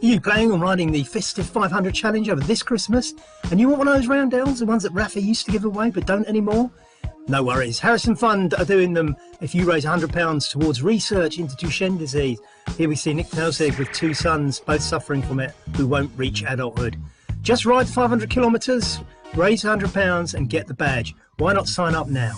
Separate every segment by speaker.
Speaker 1: Are you planning on riding the festive 500 challenge over this Christmas? And you want one of those roundels, the ones that Rafa used to give away but don't anymore? No worries, Harrison Fund are doing them if you raise £100 towards research into Duchenne disease. Here we see Nick Telsig with two sons, both suffering from it, who won't reach adulthood. Just ride 500 kilometres, raise £100 and get the badge. Why not sign up now?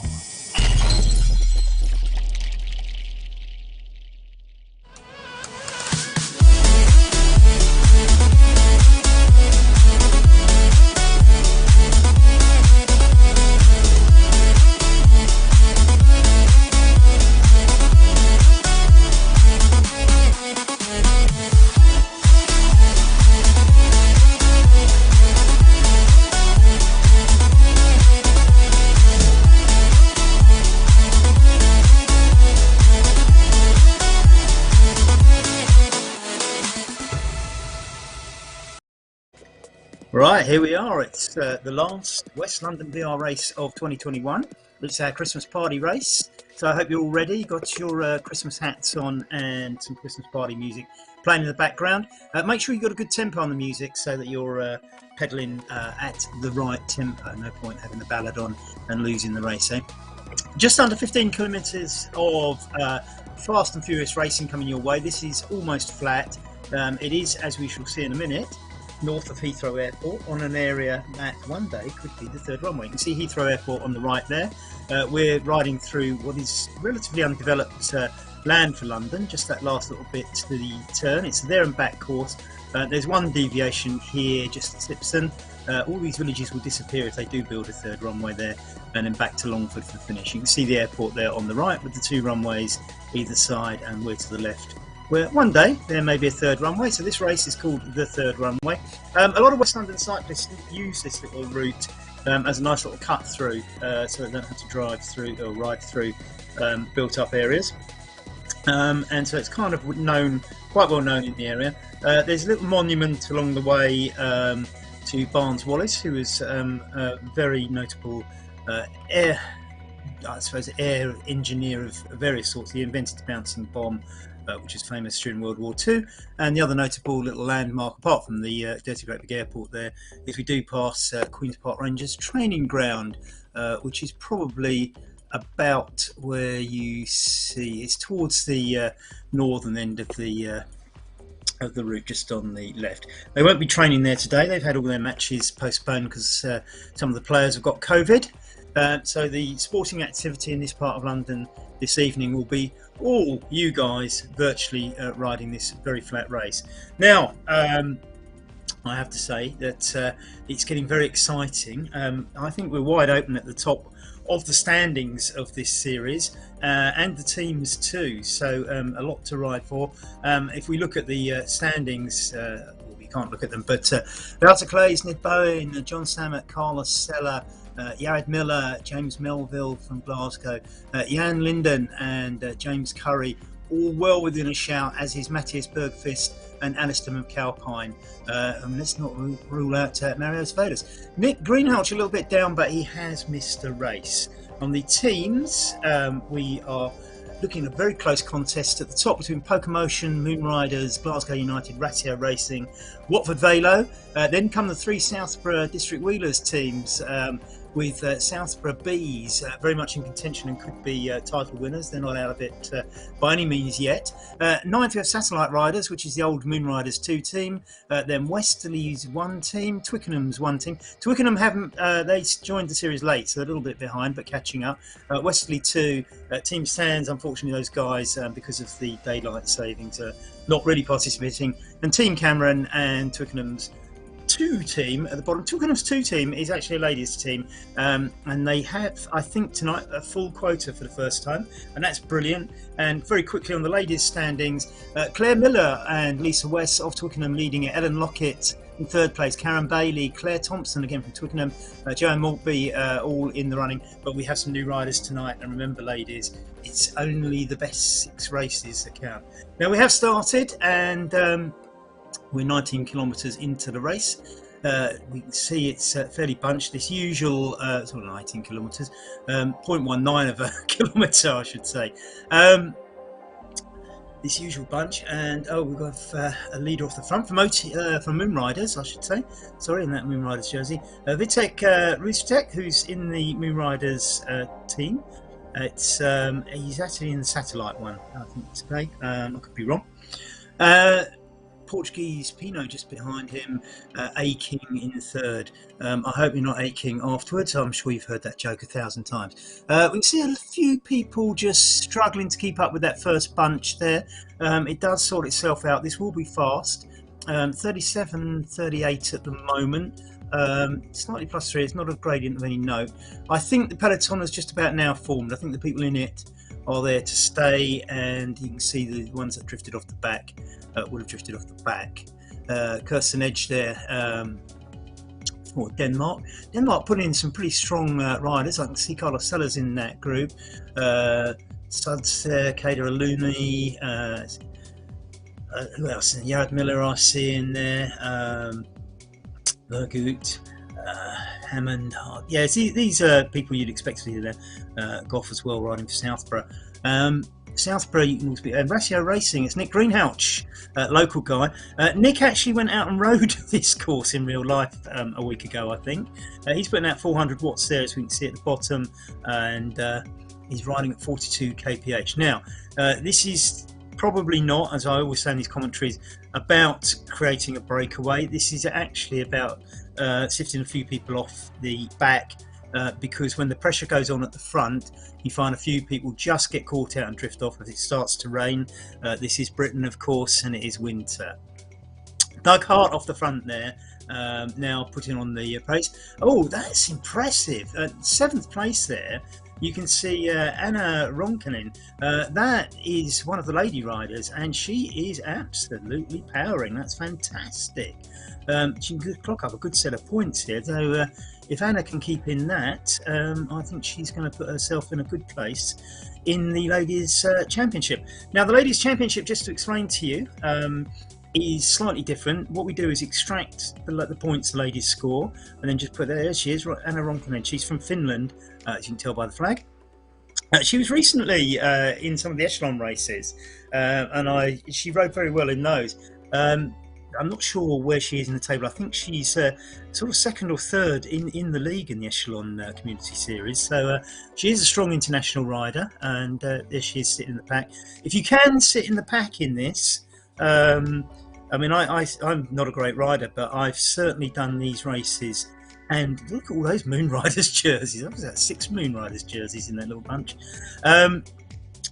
Speaker 1: Right, here we are. It's the last West London VR race of 2021. It's our Christmas party race. So I hope you're all ready. You've got your Christmas hats on and some Christmas party music playing in the background. Make sure you've got a good tempo on the music so that you're pedalling at the right tempo. No point having the ballad on and losing the race, eh? Just under 15 kilometres of fast and furious racing coming your way. This is almost flat. It is, as we shall see in a minute, north of Heathrow Airport on an area that one day could be the third runway. You can see Heathrow Airport on the right there. We're riding through what is relatively undeveloped land for London, just that last little bit to the turn. It's a there and back course. There's one deviation here just at Slipston. All these villages will disappear if they do build a third runway there, and then back to Longford for the finish. You can see the airport there on the right with the two runways either side, and we're to the left, where one day there may be a third runway. So this race is called the third runway. A lot of West London cyclists use this little route as a nice little cut through, so they don't have to drive through or ride through built up areas. And so it's kind of known, quite well known in the area. There's a little monument along the way to Barnes Wallis, who was a very notable air engineer of various sorts. He invented the bouncing bomb, which is famous during World War II. And the other notable little landmark, apart from the Dirty Great Big Airport there, is we do pass Queen's Park Rangers training ground, which is probably about where you see, it's towards the northern end of the route, just on the left. They won't be training there today. They've had all their matches postponed because some of the players have got COVID. So the sporting activity in this part of London this evening will be all you guys virtually riding this very flat race. Now, I have to say that it's getting very exciting. I think we're wide open at the top of the standings of this series, and the teams too, so a lot to ride for. If we look at the standings, we can't look at them, but Wouter Clays, Ned Bowen, John Stammert, Carlos Sella, Jared Miller, James Melville from Glasgow, Jan Linden and James Curry, all well within a shout, as is Matthias Bergqvist and Alistair McAlpine. Let's not rule out Mario Svedas. Nick Greenhalgh a little bit down, but he has missed a race. On the teams, we are looking at a very close contest at the top between Pokemotion, Moonriders, Glasgow United, Ratio Racing, Watford Velo. Then come the three Southborough District Wheelers teams, with Southborough Bees very much in contention and could be title winners. They're not out of it by any means yet. Ninth we have Satellite Riders, which is the old Moonriders 2 team. Then Westerly's 1 team, Twickenham's 1 team. Twickenham haven't, they joined the series late, so they're a little bit behind, but catching up. Westerly 2, Team Sands, unfortunately those guys, because of the daylight savings, are not really participating. And Team Cameron and Twickenham's 2 team at the bottom. Twickenham's 2 team is actually a ladies team, and they have, I think tonight, a full quota for the first time, and that's brilliant. And very quickly on the ladies standings, Claire Miller and Lisa West of Twickenham leading it, Ellen Lockett in 3rd place, Karen Bailey, Claire Thompson again from Twickenham, Joanne Maltby, all in the running. But we have some new riders tonight, and remember ladies, it's only the best 6 races that count. Now we have started, and we're 19 kilometres into the race. We can see it's fairly bunched. This usual, sort of 19 kilometres, 0.19 of a kilometre, I should say. this usual bunch, and we've got a leader off the front from Moon Riders, I should say. Sorry, in that Moon Riders jersey, Vitek Rustek, who's in the Moon Riders team. It's he's actually in the satellite one, I think today. I could be wrong. Portuguese Pinot just behind him, aching in third. I hope you're not aching afterwards. I'm sure you've heard that joke 1,000 times. We can see a few people just struggling to keep up with that first bunch there. It does sort itself out. This will be fast. 37, 38 at the moment. Slightly +3. It's not a gradient of any note. I think the peloton is just about now formed. I think the people in it are there to stay, and you can see the ones that drifted off the back would have drifted off the back. Kirsten Edge there for Denmark. Denmark put in some pretty strong riders. I can see Carlos Sellers in that group. Suds there, Kader Alumi, who else? Jared Miller I see in there. Vergoot, Hammond, Hart. Yeah, see, these are people you'd expect to be there. Goff as well, riding for Southborough. Southborough, you can also be Ratio Racing. It's Nick Greenhalgh, local guy. Nick actually went out and rode this course in real life a week ago, I think. He's putting out 400 watts there, as we can see at the bottom, and he's riding at 42 kph. Now, this is probably not, as I always say in these commentaries, about creating a breakaway. This is actually about sifting a few people off the back, because when the pressure goes on at the front, you find a few people just get caught out and drift off as it starts to rain. This is Britain, of course, and it is winter. Doug Hart off the front there, now putting on the pace. Oh, that's impressive. 7th place there. You can see Anna Ronkanen. That is one of the lady riders, and she is absolutely powering. That's fantastic. She can clock up a good set of points here. So if Anna can keep in that, I think she's going to put herself in a good place in the Ladies' Championship. Now, the Ladies' Championship, just to explain to you, is slightly different. What we do is extract the points the ladies score, and then just put there she is, Anna Ronkanen. She's from Finland, as you can tell by the flag. She was recently in some of the echelon races, and she rode very well in those. I'm not sure where she is in the table. I think she's sort of 2nd or 3rd in the league in the echelon community series. So she is a strong international rider, and there she is sitting in the pack. If you can sit in the pack in this, I mean, I'm not a great rider, but I've certainly done these races. And look at all those Moon Riders jerseys. What was that? 6 Moon Riders jerseys in that little bunch.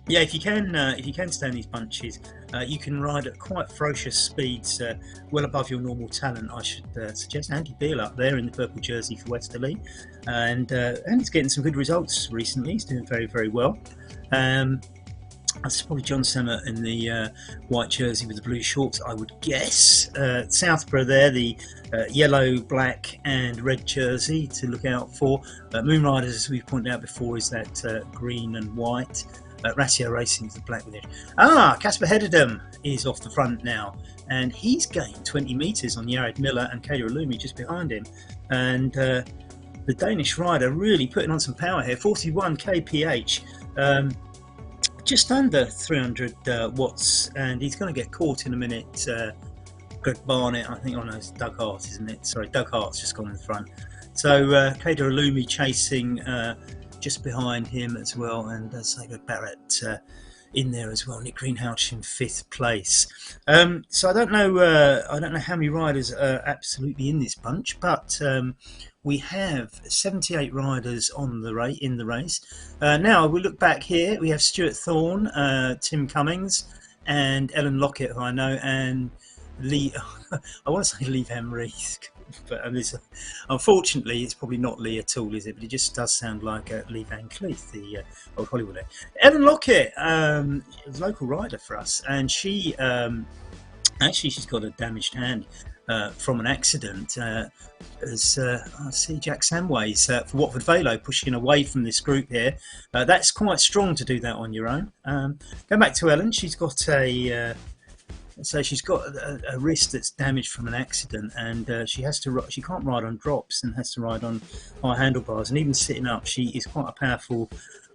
Speaker 1: Yeah, if you can stay in these bunches, you can ride at quite ferocious speeds, well above your normal talent. I should suggest Andy Beale up there in the purple jersey for Westerly, and he's getting some good results recently. He's doing very, very well. That's probably John Semmert in the white jersey with the blue shorts, I would guess. Southborough there, the yellow, black and red jersey to look out for. Moon Riders, as we've pointed out before, is that green and white. Ratio Racing is the black with it. Casper Hederdum is off the front now, and he's gained 20 metres on Jared Miller and Kader Alumi just behind him. And the Danish rider really putting on some power here, 41 kph. Just under 300 watts, and he's going to get caught in a minute. Greg Barnett, I think. Oh no, it's Doug Hart, isn't it? Sorry, Doug Hart's just gone in front. So Kader Alumi chasing just behind him as well, and Sago Barrett in there as well. Nick Greenhalgh in 5th place. So I don't know how many riders are absolutely in this bunch, but we have 78 riders on in the race. Now we look back here. We have Stuart Thorne, Tim Cummings, and Ellen Lockett, who I know, and Lee. I want to say Lee Van Rees, but unfortunately, it's probably not Lee at all, is it? But it just does sound like Lee Van Cleef, the old Hollywooder. Ellen Lockett, is a local rider for us, and she actually she's got a damaged hand from an accident. As I see Jack Samways for Watford Velo pushing away from this group here. That's quite strong to do that on your own. Going back to Ellen, she's got a So she's got a wrist that's damaged from an accident, and she can't ride on drops and has to ride on high handlebars. And even sitting up, she is quite a powerful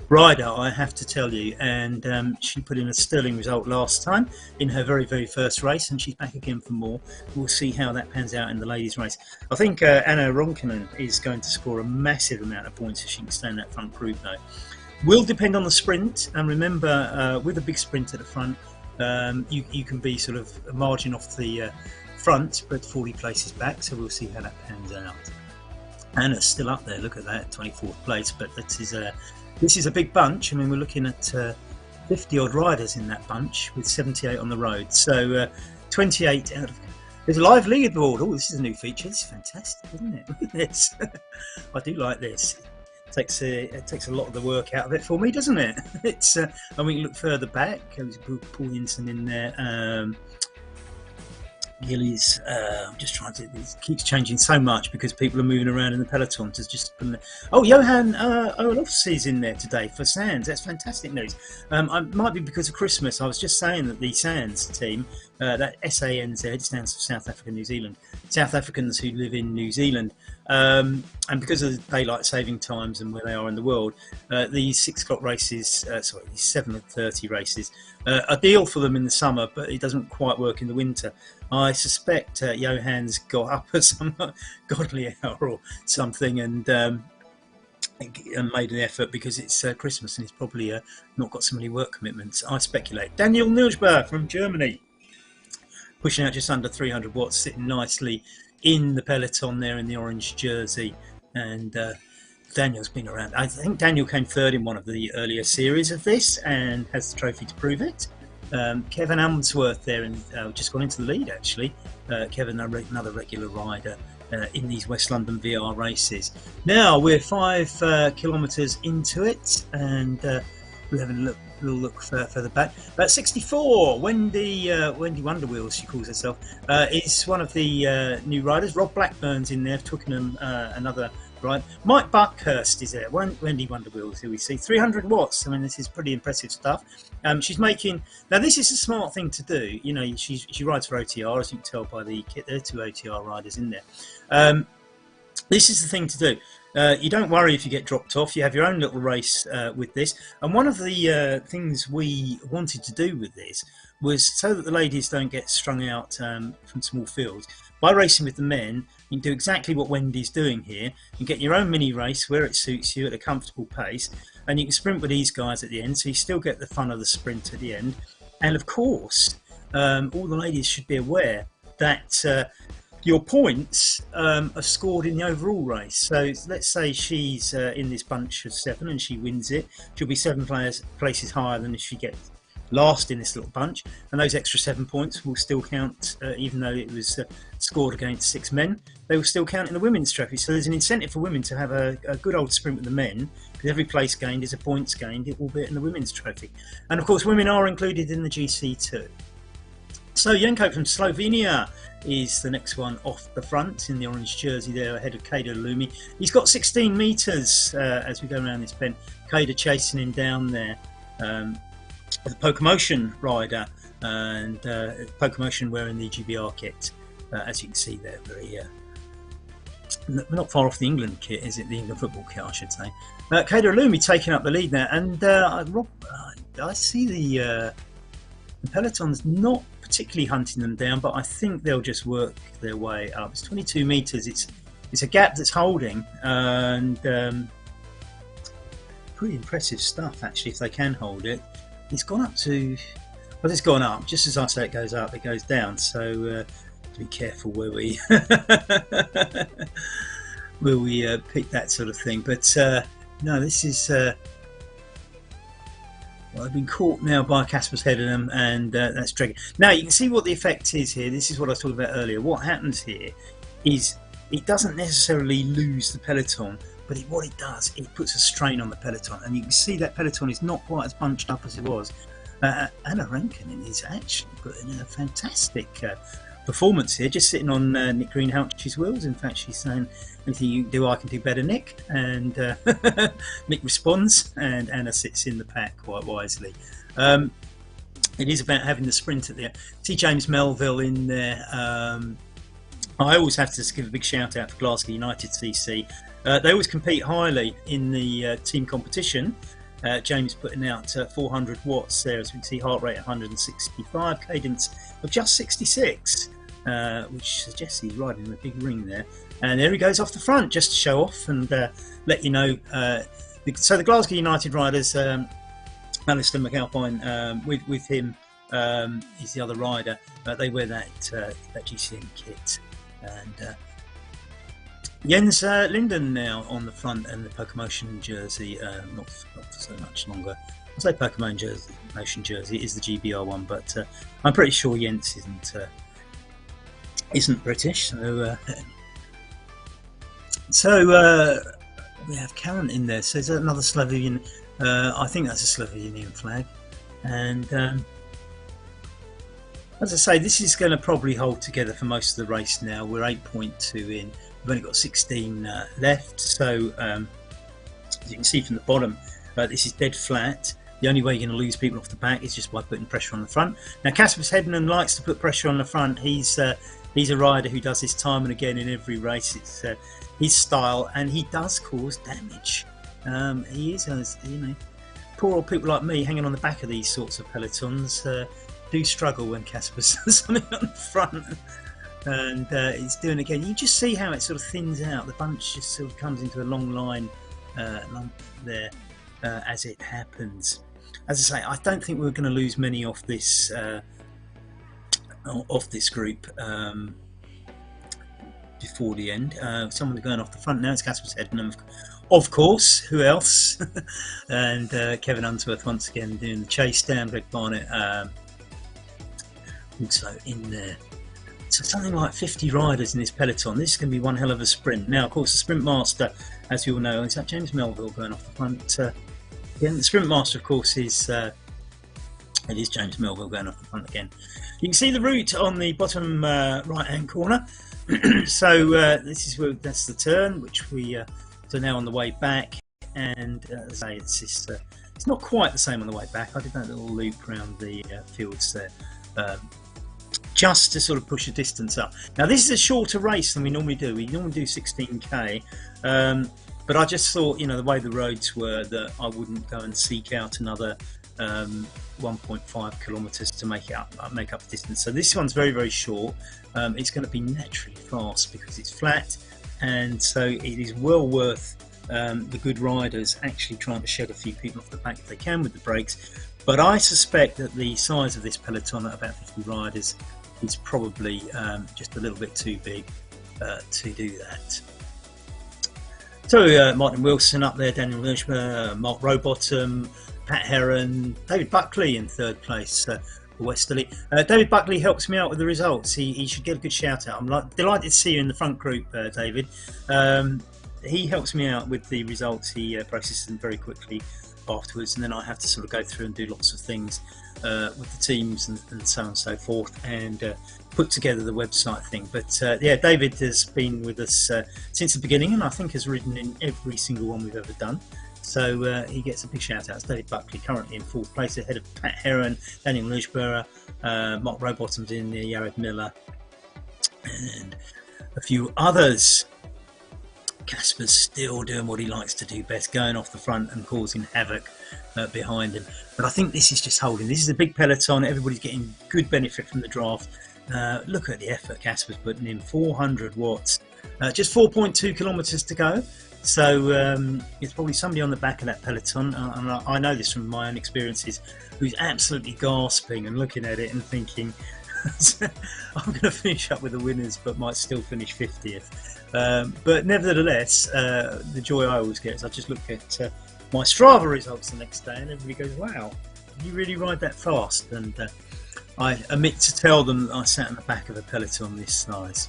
Speaker 1: rider, I have to tell you. And she put in a sterling result last time in her very first race, and she's back again for more. We'll see how that pans out in the ladies' race. I think Anna Ronkanen is going to score a massive amount of points if she can stay in that front group, though. Will depend on the sprint, and remember, with a big sprint at the front, you can be sort of a margin off the front, but 40 places back. So we'll see how that pans out. Anna's still up there. Look at that, 24th place. But this is a big bunch. I mean, we're looking at 50 odd riders in that bunch with 78 on the road. So 28 out of. There's a live leaderboard. Oh, this is a new feature. This is fantastic, isn't it? Look at this. I do like this. It takes a lot of the work out of it for me, doesn't it? It's and we can look further back. There's Paul Hinson in there. Gillies. I'm just trying to. It keeps changing so much because people are moving around in the peloton. To just Johan Olofs is in there today for Sands. That's fantastic news. It might be because of Christmas. I was just saying that the Sands team, that SANZ stands for South Africa, New Zealand. South Africans who live in New Zealand. And because of the daylight saving times and where they are in the world, these 6 o'clock races, these 7:30 races, are ideal for them in the summer, but it doesn't quite work in the winter. I suspect Johan's got up at some godly hour or something and made an effort because it's Christmas and he's probably not got so many work commitments. I speculate. Daniel Nilsberg from Germany, pushing out just under 300 watts, sitting nicely in the peloton there in the orange jersey. And Daniel's been around. I think Daniel came third in one of the earlier series of this and has the trophy to prove it. Kevin Amsworth there and just gone into the lead actually. Kevin, another regular rider in these West London VR races. Now we're 5 kilometres into it, and we're having a look further back. About 64, Wendy Wonderwheels, she calls herself, is one of the new riders. Rob Blackburn's in there, Twickenham, another ride. Mike Buckhurst is there. Wendy Wonderwheels, who we see, 300 watts. I mean, this is pretty impressive stuff. She's making, now this is a smart thing to do. You know, she rides for OTR, as you can tell by the kit. There are 2 OTR riders in there. This is the thing to do. You don't worry if you get dropped off. You have your own little race with this. And one of the things we wanted to do with this was so that the ladies don't get strung out from small fields. By racing with the men, you can do exactly what Wendy's doing here. You get your own mini race where it suits you at a comfortable pace, and you can sprint with these guys at the end, so you still get the fun of the sprint at the end. And of course, all the ladies should be aware that your points are scored in the overall race. So let's say she's in this bunch of 7 and she wins it. She'll be 7 places higher than if she gets last in this little bunch, and those extra 7 points will still count, even though it was scored against 6 men. They will still count in the women's trophy. So there's an incentive for women to have a good old sprint with the men, because every place gained is a points gained, albeit in the women's trophy. And of course, women are included in the GC too. So Jenko from Slovenia is the next one off the front in the orange jersey there, ahead of Kader Lumi. He's got 16 metres as we go around this bend. Kader chasing him down there. The Pokemotion rider, and Pokemotion wearing the GBR kit, as you can see there. Very not far off the England kit, is it? The England football kit, I should say. Kader Lumi taking up the lead now, and Rob, I see the peloton's not particularly hunting them down, but I think they'll just work their way up. It's 22 metres. It's a gap that's holding, and pretty impressive stuff actually if they can hold it. It's gone up to, well, it's gone up. Just as I say it goes up, it goes down. So be careful where we pick that sort of thing. But no, this is. Well, I've been caught now by Casper's head in them, and that's dragging. Now you can see what the effect is here. This is what I was talking about earlier. What happens here is it doesn't necessarily lose the peloton, but what it does, it puts a strain on the peloton, and you can see that peloton is not quite as bunched up as it was. Anna Rankin is actually putting in a fantastic performance here, just sitting on Nick Greenhalgh's wheels. In fact, she's saying, anything you can do, I can do better, Nick. And Nick responds, and Anna sits in the pack quite wisely. It is about having the sprint at the end. See James Melville in there. I always have to just give a big shout out for Glasgow United CC. They always compete highly in the team competition. James putting out 400 watts there, as we can see, heart rate 165, cadence of just 66, which suggests he's riding in a big ring there. And there he goes off the front, just to show off and let you know. So the Glasgow United riders, Alistair McAlpine, with him is the other rider. They wear that GCN kit, and Jens Linden now on the front and the Pokemotion jersey, not for so much longer. I say Pokemotion jersey is the GBR one, but I'm pretty sure Jens isn't British. So we have Karen in there. So there's another Slovenian. I think that's a Slovenian flag, and as I say, this is going to probably hold together for most of the race now. We're 8.2 in. We've only got 16 left, so as you can see from the bottom, this is dead flat. The only way you're going to lose people off the back is just by putting pressure on the front. Now, Kaspers Hedman likes to put pressure on the front. He's a rider who does this time and again in every race. It's his style, and he does cause damage. He is, you know, poor old people like me hanging on the back of these sorts of pelotons do struggle when Kasper's something on the front, and it's doing it again. You just see how it sort of thins out. The bunch just sort of comes into a long line there as it happens. As I say, I don't think we're going to lose many off this group before the end. Someone going off the front now. It's Kasper's Hedman, of course. Who else? And Kevin Unsworth once again doing the chase down. Greg Barnett also in there. So something like 50 riders in this peloton. This is going to be one hell of a sprint. Now, of course, the sprint master, as you all know, is that James Melville going off the front. Again, the sprint master, of course, is it is James Melville going off the front again. You can see the route on the bottom right-hand corner. So this is that's the turn, which we are now on the way back. And as I say, it's just, it's not quite the same on the way back. I did that little loop around the fields there, just to sort of push the distance up. Now this is a shorter race than we normally do. We normally do 16k, but I just thought, you know, the way the roads were, that I wouldn't go and seek out another 1.5 kilometers to make up the distance. So this one's very, very short. It's going to be naturally fast because it's flat, and so it is well worth the good riders actually trying to shed a few people off the back if they can with the brakes. But I suspect that the size of this peloton at about 50 riders is probably just a little bit too big to do that. So Martin Wilson up there, Daniel Hirschberg, Mark Rowbottom, Pat Heron, David Buckley in third place for Westerly. David Buckley helps me out with the results. He should get a good shout out. I'm delighted to see you in the front group, David. He helps me out with the results. He processes them very quickly afterwards, and then I have to sort of go through and do lots of things with the teams and so on and so forth, and put together the website thing. But yeah, David has been with us since the beginning, and I think has ridden in every single one we've ever done. So he gets a big shout out. It's David Buckley currently in fourth place, ahead of Pat Heron, Daniel Hirschberg, Mark Rowbottom's in there, Jared Miller, and a few others. Kasper's still doing what he likes to do best, going off the front and causing havoc behind him. But I think this is just holding. This is a big peloton. Everybody's getting good benefit from the draft. Look at the effort Kasper's putting in. 400 watts. Just 4.2 kilometres to go. So there's probably somebody on the back of that peloton, and I know this from my own experiences, who's absolutely gasping and looking at it and thinking, I'm going to finish up with the winners, but might still finish 50th. But nevertheless, the joy I always get is I just look at my Strava results the next day, and everybody goes, "Wow, you really ride that fast?" And I omit to tell them that I sat in the back of a peloton this size.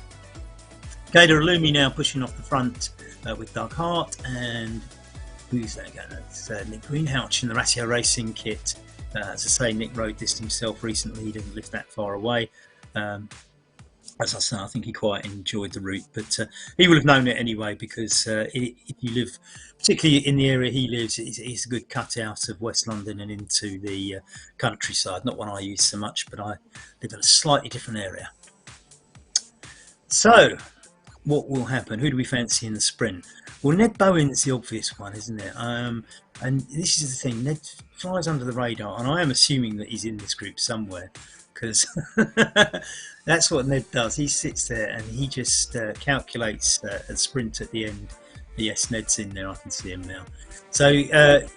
Speaker 1: Gator Illumi now pushing off the front with Doug Hart, and who's that going? It's Nick Greenhouch in the Ratio Racing kit. As I say, Nick rode this himself recently. He didn't live that far away. as I say, I think he quite enjoyed the route, but he will have known it anyway because if you live, particularly in the area he lives, it's a good cut out of West London and into the countryside. Not one I use so much, but I live in a slightly different area. So, what will happen? Who do we fancy in the sprint? Well, Ned Bowen's the obvious one, isn't it? And this is the thing, Ned flies under the radar, and I am assuming that he's in this group somewhere, because that's what Ned does. He sits there and he just calculates a sprint at the end. Yes, Ned's in there, I can see him now. So he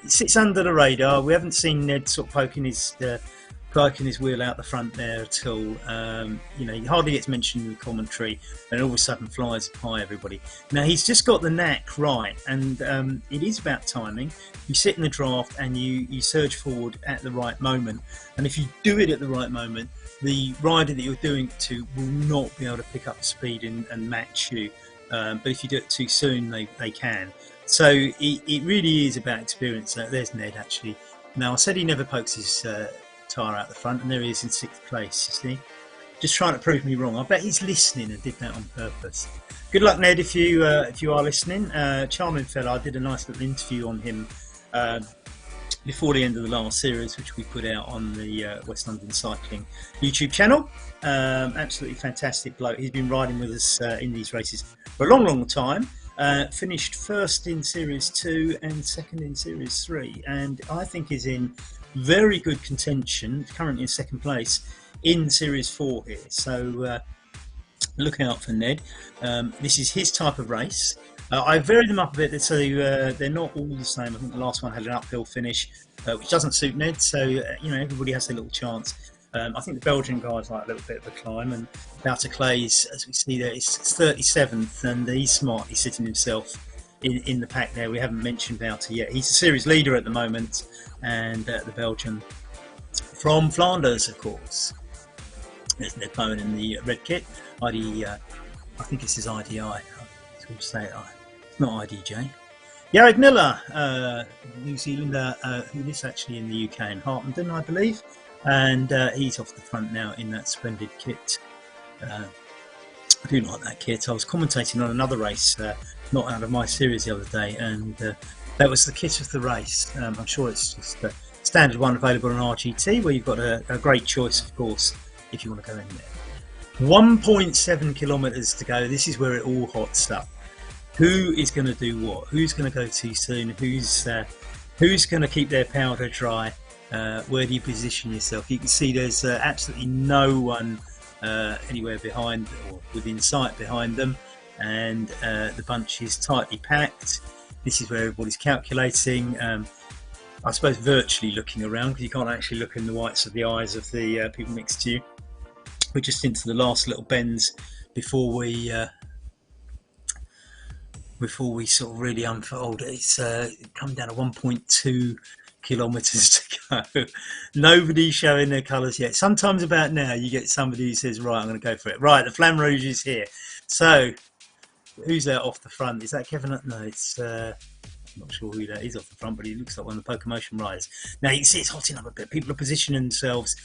Speaker 1: sits under the radar. We haven't seen Ned sort of poking his wheel out the front there at all. You know, he hardly gets mentioned in the commentary, and all of a sudden flies by everybody. Now he's just got the knack right, and it is about timing. You sit in the draft and you surge forward at the right moment, and if you do it at the right moment, the rider that you're doing it to will not be able to pick up the speed and match you. But if you do it too soon, they can. So it really is about experience. There's Ned actually. Now I said he never pokes his tyre out the front, and there he is in 6th place. You see, just trying to prove me wrong. I bet he's listening and did that on purpose. Good luck, Ned, if you are listening. Charming fella. I did a nice little interview on him before the end of the last series, which we put out on the West London Cycling YouTube channel. Absolutely fantastic bloke. He's been riding with us in these races for a long time. Finished first in Series 2 and second in Series 3, and I think is in very good contention, currently in 2nd place in Series 4 here. So look out for Ned. This is his type of race. I varied them up a bit so they're not all the same. I think the last one had an uphill finish, which doesn't suit Ned, so you know, everybody has their little chance. I think the Belgian guys like a little bit of a climb, and Wouter Clay's, as we see there, is 37th, and he's smart. He's sitting himself in the pack there. We haven't mentioned Wouter yet. He's the series leader at the moment, and the Belgian from Flanders, of course. There's Ned Bowen in the red kit. ID, I think it's his IDI. It's say it. It's not IDJ. Jared Miller, New Zealander, who lives actually in the UK in Harpenden, I believe. And he's off the front now in that splendid kit. I do like that kit. I was commentating on another race, not out of my series the other day, and that was the kit of the race. I'm sure it's just a standard one available on RGT, where you've got a great choice, of course, if you want to go in there. 1.7 kilometres to go. This is where it all hots up. Who is going to do what? Who's going to go too soon? Who's going to keep their powder dry? Where do you position yourself? You can see there's absolutely no one anywhere behind or within sight behind them, and the bunch is tightly packed. This is where everybody's calculating, I suppose virtually looking around, because you can't actually look in the whites of the eyes of the people next to you. We're just into the last little bends before we sort of really unfold. It's come down to 1.2 kilometres to go. Nobody's showing their colours yet. Sometimes about now you get somebody who says, right, I'm going to go for it. Right, the Flamme Rouge is here. So who's out off the front? Is that Kevin? No, it's I'm not sure who that is off the front, but he looks like one of the Pocomotion riders. Now you can see it's hotting up a bit. People are positioning themselves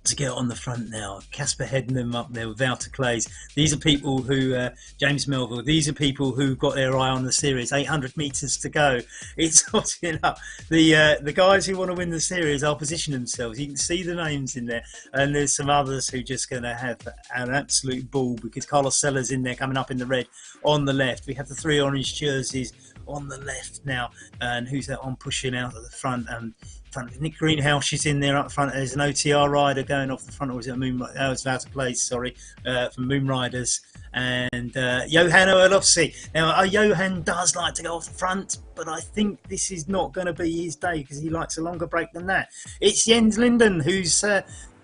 Speaker 1: to get on the front now. Casper heading them up there with Wouter Clays. These are people who, James Melville, these are people who got their eye on the series. 800 metres to go. It's hotting up. The guys who want to win the series are positioning themselves. You can see the names in there, and there's some others who are just going to have an absolute ball, because Carlos Seller's in there coming up in the red on the left. We have the 3 orange jerseys on the left now, and who's that one pushing out at the front? Nick Greenhouse is in there up front. There's an OTR rider going off the front, or is it a Moon? Oh, it's Wouter Place, sorry, from Moon Riders, and Johan Orlovsky. Now, Johan does like to go off the front, but I think this is not going to be his day, because he likes a longer break than that. It's Jens Linden who's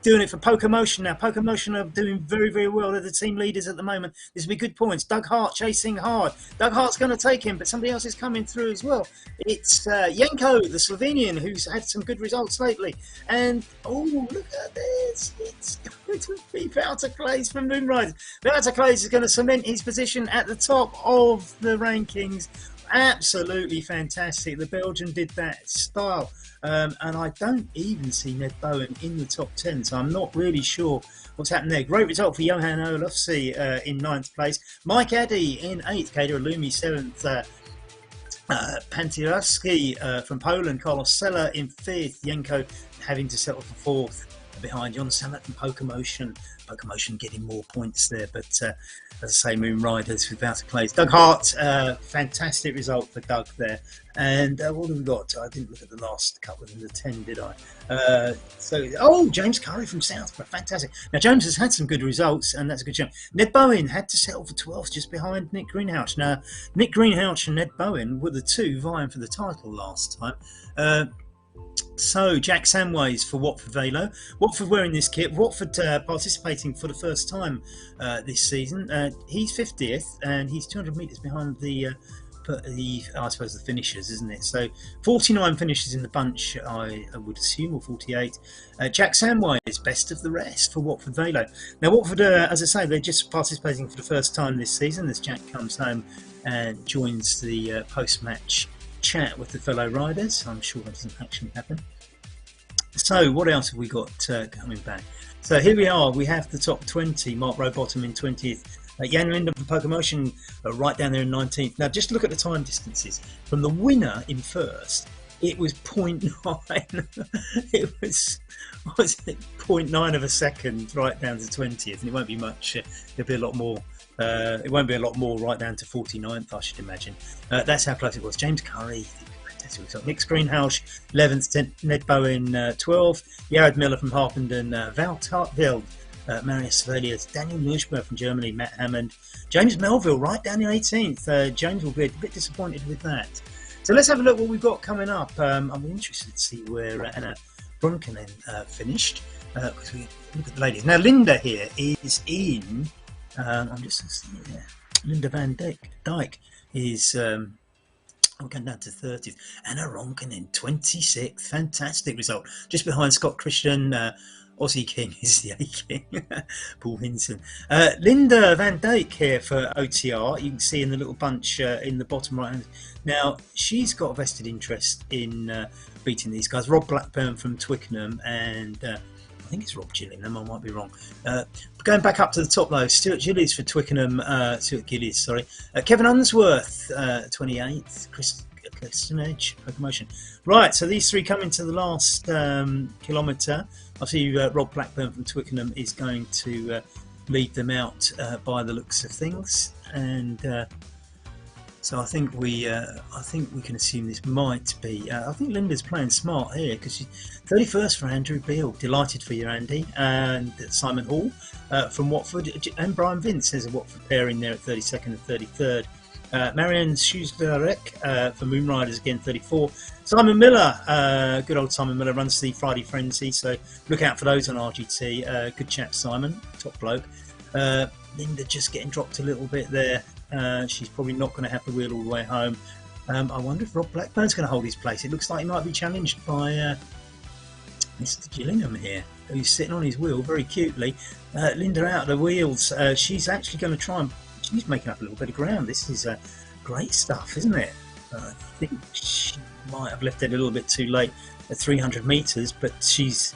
Speaker 1: doing it for Pocomotion now. Pocomotion are doing very well. They're the team leaders at the moment. This will be good points. Doug Hart chasing hard. Doug Hart's going to take him, but somebody else is coming through as well. It's Jenko, the Slovenian, who's had some good results lately. And, oh, look at this. It's going to be Wouter Clays from Moonrise. Wouter Clays is going to cement his position at the top of the rankings. Absolutely fantastic. The Belgian did that style. And I don't even see Ned Bowen in the top 10, so I'm not really sure what's happened there. Great result for Johan Olofsson in 9th place. Mike Addy in 8th, Kader Alumi 7th, Pantirawski from Poland, Carlos Sella in 5th, Jenko having to settle for 4th behind Jon Samet from Pokermotion. Pokermotion getting more points there, but as I say, Moon Riders without a place. Doug Hart, fantastic result for Doug there. And what have we got? I didn't look at the last couple in the 10, did I? James Curry from Southborough, fantastic. Now, James has had some good results, and that's a good show. Ned Bowen had to settle for 12th, just behind Nick Greenhouse. Now, Nick Greenhouse and Ned Bowen were the two vying for the title last time. So, Jack Samways for Watford Velo. Watford wearing this kit. Watford participating for the first time this season. He's 50th, and he's 200 metres behind I suppose the finishers, isn't it? So 49 finishes in the bunch, I would assume, or 48. Jack Samways, best of the rest for Watford Velo. Now, Watford, as I say, they're just participating for the first time this season as Jack comes home and joins the post-match chat with the fellow riders. I'm sure that doesn't actually happen. So what else have we got coming back? So here we are. We have the top 20. Mark Rowbottom in 20th. Jan Linden from Pokermotion right down there in 19th. Now just look at the time distances. From the winner in first, it was 0.9. It was 0.9 of a second right down to 20th, and it won't be much. There'll be a lot more. It won't be a lot more right down to 49th, I should imagine. That's how close it was. James Curry, fantastic result. Nick Greenhouse, 11th. Ned Bowen, 12th. Jared Miller from Harpenden. Val Tartveld, Marius Svelius. Daniel Nushberg from Germany. Matt Hammond. James Melville right down the 18th. James will be a bit disappointed with that. So let's have a look what we've got coming up. I'm interested to see where Anna Brunkanen finished. Because we look at the ladies. Now Linda here is in... I'm just seeing there. Linda Van Dijk is I'm going down to 30th. Anna Ronkanen 26th. Fantastic result. Just behind Scott Christian. Aussie King is the A King. Paul Hinson. Linda Van Dijk here for OTR. You can see in the little bunch in the bottom right hand. Now she's got a vested interest in beating these guys. Rob Blackburn from Twickenham and I think it's Rob Gillingham, I might be wrong. Going back up to the top though, Stuart Gillies for Twickenham, Kevin Unsworth, 28th, Kristen Edge, Pokermotion. Right, so these three come into the last kilometre. I see Rob Blackburn from Twickenham is going to lead them out by the looks of things, and so I think we can assume this might be. I think Linda's playing smart here because she's 31st for Andrew Beale. Delighted for you, Andy. And Simon Hall from Watford, and Brian Vince has a Watford pairing there at 32nd and 33rd. Marianne Schuzlarek for Moonriders again, 34. Simon Miller, good old Simon Miller, runs the Friday Frenzy, so look out for those on RGT. Good chap, Simon, top bloke. Linda just getting dropped a little bit there. She's probably not going to have the wheel all the way home. I wonder if Rob Blackburn's going to hold his place. It looks like he might be challenged by Mr. Gillingham here, who's sitting on his wheel very cutely. Linda out of the wheels. She's actually going to try and... She's making up a little bit of ground. This is great stuff, isn't it? I think she might have left it a little bit too late at 300 metres, but she's...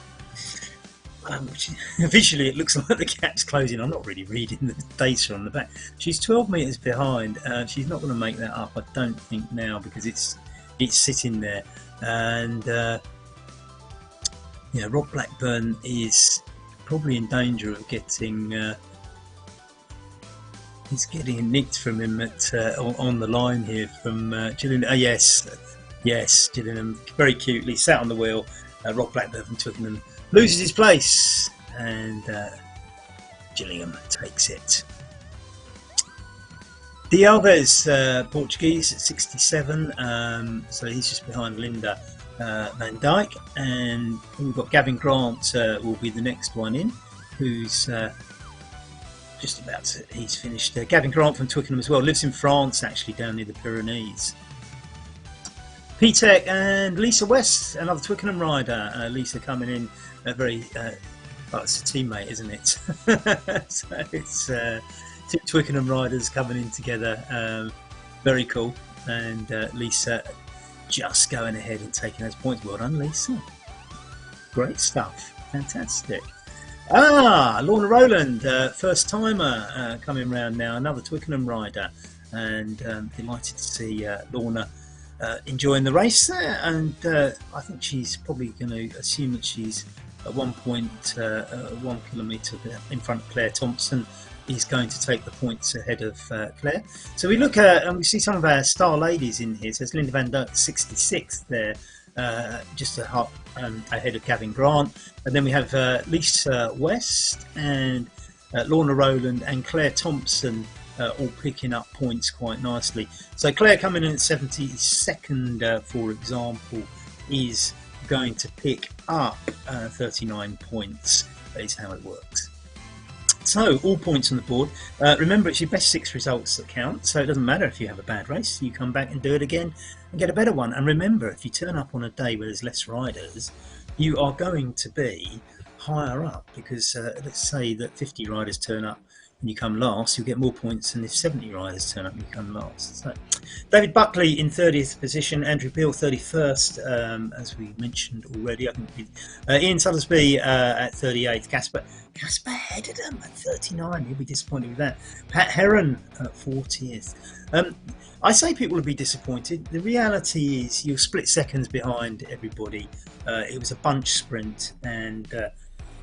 Speaker 1: visually it looks like the gap's closing. I'm not really reading the data on the back. She's 12 metres behind. She's not going to make that up, I don't think, now, because it's sitting there. And Rob Blackburn is probably in danger of getting he's getting nicked from him at on the line here from Gillingham. Yes, Gillingham very cutely sat on the wheel. Rob Blackburn from Twickenham loses his place, and Gillingham takes it. De Alves, Portuguese, at 67, so he's just behind Linda Van Dijk, and we've got Gavin Grant will be the next one in, who's just about to, he's finished. Gavin Grant from Twickenham as well, lives in France actually, down near the Pyrenees. P-Tech and Lisa West, another Twickenham rider. Lisa coming in, very, well, it's a teammate, isn't it? So it's two Twickenham riders coming in together. Very cool. and Lisa just going ahead and taking those points. Well done, Lisa. Great stuff. Fantastic. Lorna Rowland, first timer coming round now, another Twickenham rider, and delighted to see Lorna enjoying the race there, and I think she's probably going to assume that she's at 1.1 kilometre in front of Claire Thompson. Is going to take the points ahead of Claire. So we look at and we see some of our star ladies in here. So there's Linda Van Dijk, 66th there, just ahead of Gavin Grant, and then we have Lisa West and Lorna Rowland and Claire Thompson all picking up points quite nicely. So Claire coming in at 72nd, for example, is going to pick up 39 points. That is how it works. So all points on the board. Remember, it's your best 6 results that count, so it doesn't matter if you have a bad race. You come back and do it again and get a better one. And remember, if you turn up on a day where there's less riders, you are going to be higher up, because let's say that 50 riders turn up and you come last, you'll get more points than if 70 riders turn up and you come last. So David Buckley in 30th position, Andrew Beale 31st, as we mentioned already. I think Ian Suttersby at 38th. Casper headed him at 39. He'll be disappointed with that. Pat Heron at 40th. I say people will be disappointed. The reality is you're split seconds behind everybody. It was a bunch sprint, and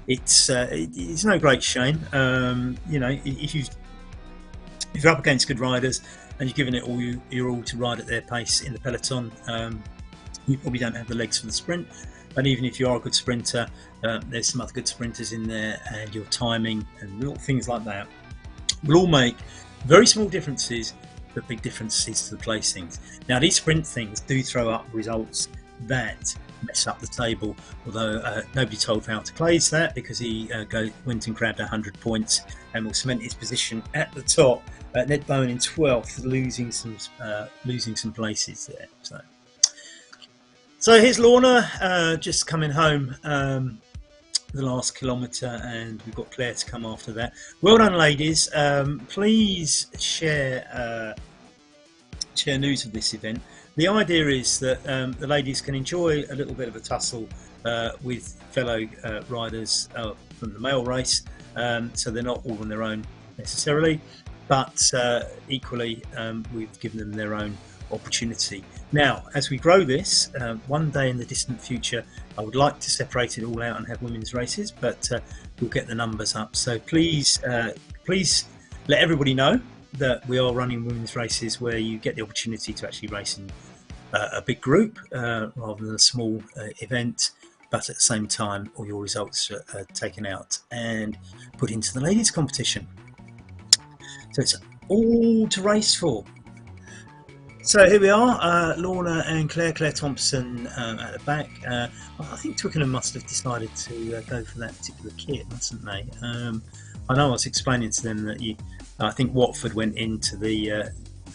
Speaker 1: it's no great shame. You know, if you're up against good riders and you're giving it all your all to ride at their pace in the peloton, you probably don't have the legs for the sprint. And even if you are a good sprinter, there's some other good sprinters in there, and your timing and little things like that will all make very small differences, but big differences to the placings. Now, these sprint things do throw up results that mess up the table, although nobody told Val to place that, because he went and grabbed 100 points and will cement his position at the top. Ned Bowen in 12th, losing some places there. So here's Lorna just coming home the last kilometre, and we've got Claire to come after that. Well done, ladies. Please share news of this event. The idea is that the ladies can enjoy a little bit of a tussle with fellow riders from the male race, so they're not all on their own necessarily, but equally we've given them their own opportunity. Now, as we grow this, one day in the distant future, I would like to separate it all out and have women's races, but we'll get the numbers up. So please let everybody know that we are running women's races where you get the opportunity to actually race in a big group rather than a small event, but at the same time all your results are taken out and put into the ladies competition. So it's all to race for. So here we are, Lorna and Claire Thompson at the back. I think Twickenham must have decided to go for that particular kit, mustn't they? I know I was explaining to them that I think Watford went into the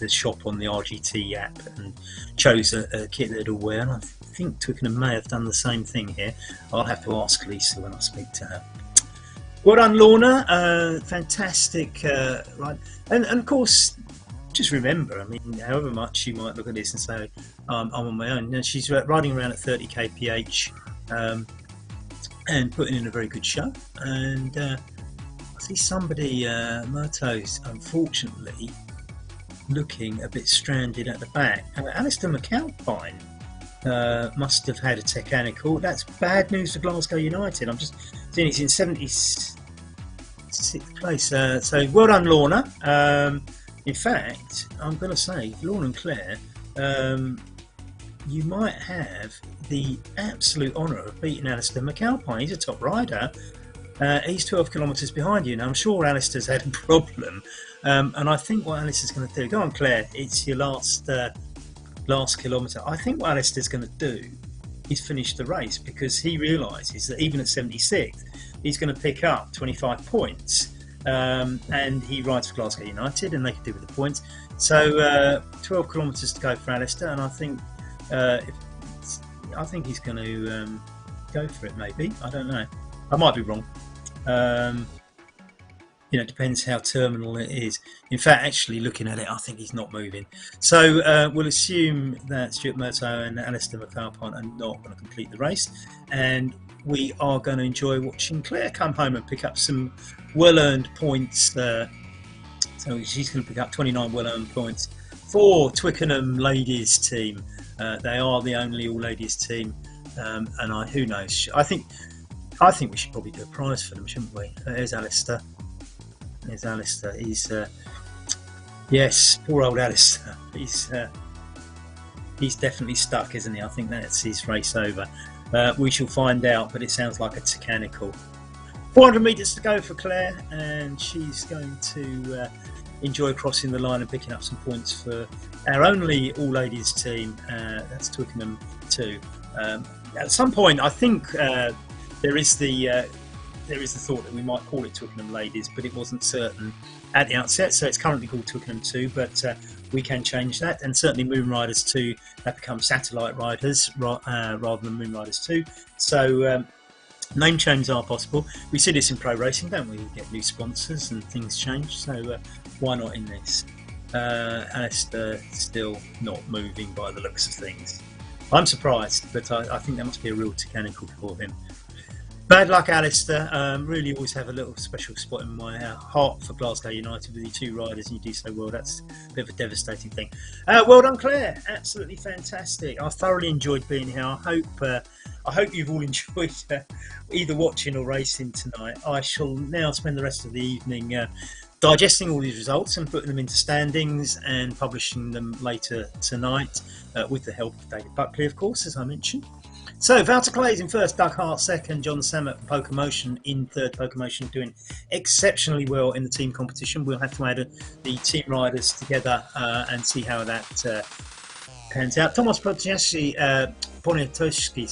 Speaker 1: shop on the RGT app and chose a kit that they'd all wear, and I think Twickenham may have done the same thing here. I'll have to ask Lisa when I speak to her. Well done, Lorna. Fantastic, right? And of course, just remember, I mean, however much you might look at this and say, I'm on my own, and she's riding around at 30 kph and putting in a very good show. And I see somebody, Murto's, unfortunately, looking a bit stranded at the back. Alistair McAlpine must have had a technical. That's bad news for Glasgow United. I'm just seeing he's in 76th place. So well done, Lorna. In fact, I'm going to say, Lorna and Claire, you might have the absolute honour of beating Alistair McAlpine. He's a top rider. He's 12 kilometres behind you. Now, I'm sure Alistair's had a problem. And I think what Alistair's going to do... Go on, Claire. It's your last kilometre. I think what Alistair's going to do is finish the race, because he realises that even at 76th, he's going to pick up 25 points. And he rides for Glasgow United, and they can do with the points. So 12 kilometres to go for Alistair, and I think he's going to go for it. Maybe, I don't know. I might be wrong. You know, it depends how terminal it is. In fact, actually looking at it, I think he's not moving. So we'll assume that Stuart Murtaugh and Alistair McAlpine are not going to complete the race, and we are going to enjoy watching Claire come home and pick up some well-earned points. So she's going to pick up 29 well-earned points for Twickenham ladies team. They are the only all-ladies team, and who knows? I think we should probably do a prize for them, shouldn't we? There's Alistair. There's Alistair. He's yes, poor old Alistair. He's definitely stuck, isn't he? I think that's his race over. We shall find out, but it sounds like a mechanical. 400 metres to go for Claire, and she's going to enjoy crossing the line and picking up some points for our only all-ladies team. That's Twickenham 2. At some point, I think there is the thought that we might call it Twickenham Ladies, but it wasn't certain at the outset, so it's currently called Twickenham 2, but we can change that, and certainly Moon Riders 2 have become Satellite Riders rather than Moon Riders 2, so name changes are possible. We see this in pro racing, don't we? We get new sponsors and things change, so why not in this? Alistair still not moving by the looks of things. I'm surprised, but I think there must be a real mechanical for him. Bad luck, Alistair. Really always have a little special spot in my heart for Glasgow United with the two riders, and you do so well. That's a bit of a devastating thing. Well done, Claire. Absolutely fantastic. I thoroughly enjoyed being here. I hope you've all enjoyed either watching or racing tonight. I shall now spend the rest of the evening digesting all these results and putting them into standings and publishing them later tonight with the help of David Buckley, of course, as I mentioned. So, Wouter Clays in first, Doug Hart second, John Samet from Pokermotion in third. Pokermotion doing exceptionally well in the team competition. We'll have to add the team riders together and see how that pans out. Tomasz Poniatowski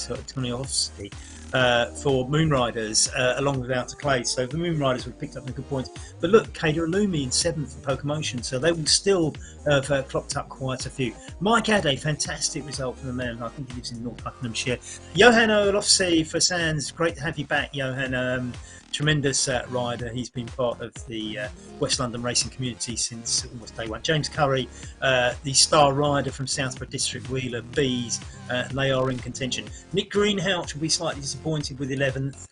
Speaker 1: for Moon Riders along with Wouter Clays. So the Moon Riders have picked up a good point. But look, Kader Alumi in seventh for Pokermotion, so they will still have clocked up quite a few. Mike Adey, fantastic result from the man. I think he lives in North Buckinghamshire. Johan Olofsey for Sands, great to have you back, Johan. Tremendous rider. He's been part of the West London racing community since almost day one. James Curry, the star rider from Southborough District Wheeler Bees, they are in contention. Nick Greenhouse will be slightly disappointed with 11th,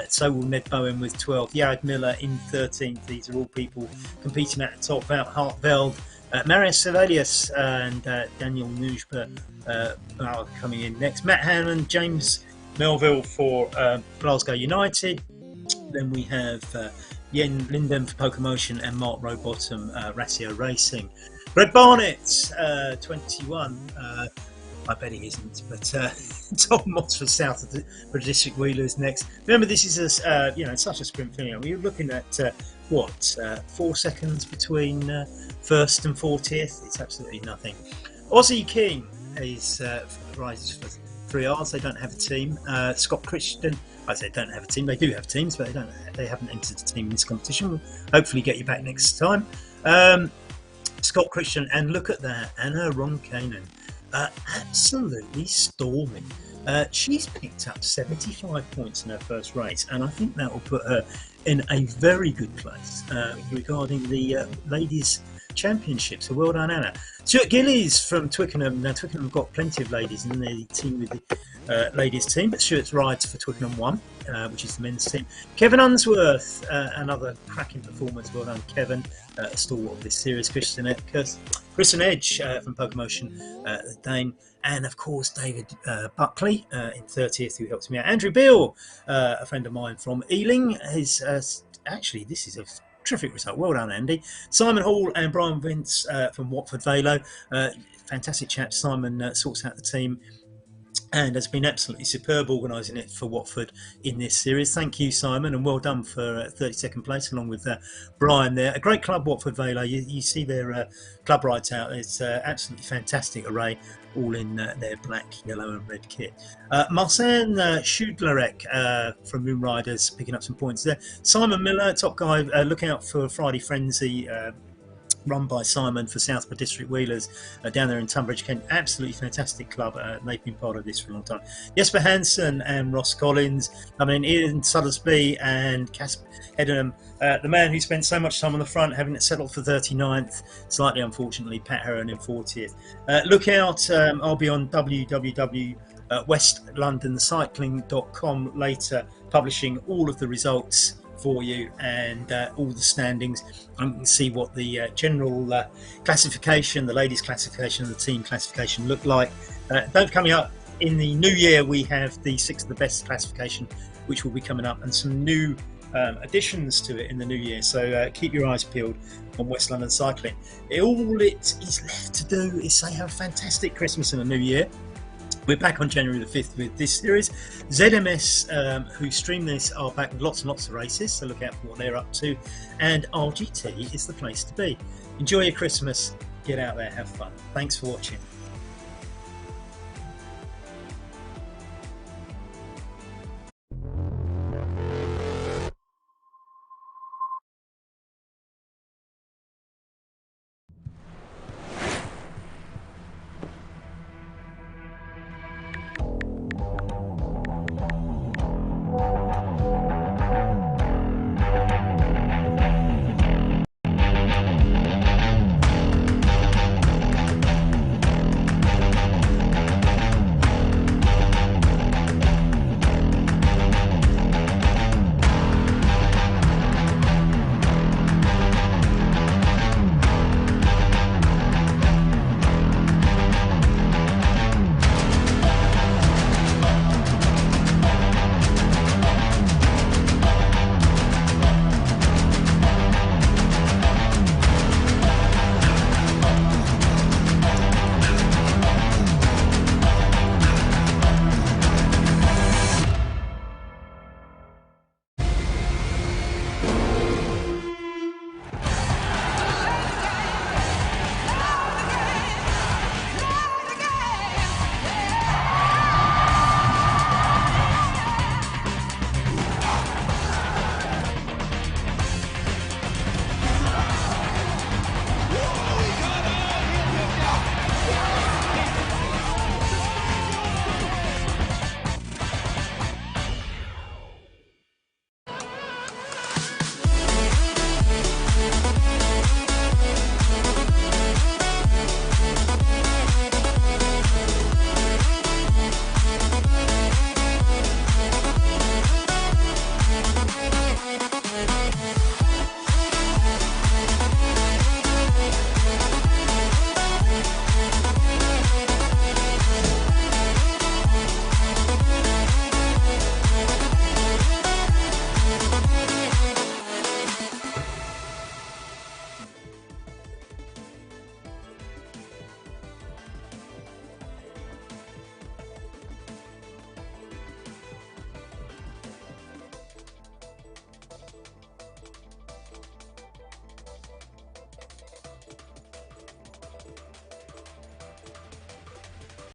Speaker 1: so will Ned Bowen with 12th. Jared Miller in 13th. These are all people competing at the top. Wout Hartveld, Marius Sevelius and Daniel Nujba are coming in next. Matt Hannon, James Melville for Glasgow United. Then we have Yen Linden for Pokermotion and Mark Rowbottom, Ratio Racing. Red Barnett, 21. I bet he isn't, but Tom Moss for South of the District Wheelers next. Remember, this is such a sprint thing. We're looking at 4 seconds between first and 40th. It's absolutely nothing. Aussie King is rises for 3 hours. They don't have a team. Scott Christian. I say don't have a team. They do have teams, but they haven't entered a team in this competition. We'll hopefully get you back next time. Scott Christian, and look at that, Anna Ronkainen, absolutely storming. She's picked up 75 points in her first race, and I think that will put her in a very good place regarding the ladies' championship. So well done, Anna. Stuart Gillies from Twickenham. Now, Twickenham have got plenty of ladies in their team with the ladies team, but Stuart's rides for Twickenham 1, which is the men's team. Kevin Unsworth, another cracking performance. Well done, Kevin. Stalwart of this series. Kristen Edge from Pokermotion, the Dane. And of course, David Buckley in 30th, who helps me out. Andrew Beale, a friend of mine from Ealing. Actually, this is a terrific result. Well done, Andy. Simon Hall and Brian Vince from Watford Velo. Fantastic chap. Simon sorts out the team and has been absolutely superb organising it for Watford in this series. Thank you, Simon, and well done for 32nd place along with Brian there. A great club, Watford Velo. You see their club rides out. It's absolutely fantastic array, all in their black, yellow and red kit. Marcin Schudlerek from Moon Riders picking up some points there. Simon Miller, top guy. Look out for Friday Frenzy run by Simon for Southborough District Wheelers down there in Tunbridge, Kent. Absolutely fantastic club. They've been part of this for a long time. Jesper Hansen and Ross Collins. I mean, Ian Suddersby and Casper Heddenham. The man who spent so much time on the front, having it settled for 39th, slightly unfortunately, Pat Heron in 40th. Look out, I'll be on www.westlondoncycling.com later, publishing all of the results for you and all the standings, and you can see what the general classification, the ladies classification and the team classification look like. Coming up in the new year, we have the 6 of the best classification, which will be coming up, and some new additions to it in the new year, so keep your eyes peeled on West London Cycling. All it is left to do is say have a fantastic Christmas and a new year. We're back on January the 5th with this series. ZMS, who stream this, are back with lots and lots of races, so look out for what they're up to. And RGT is the place to be. Enjoy your Christmas, get out there, have fun. Thanks for watching.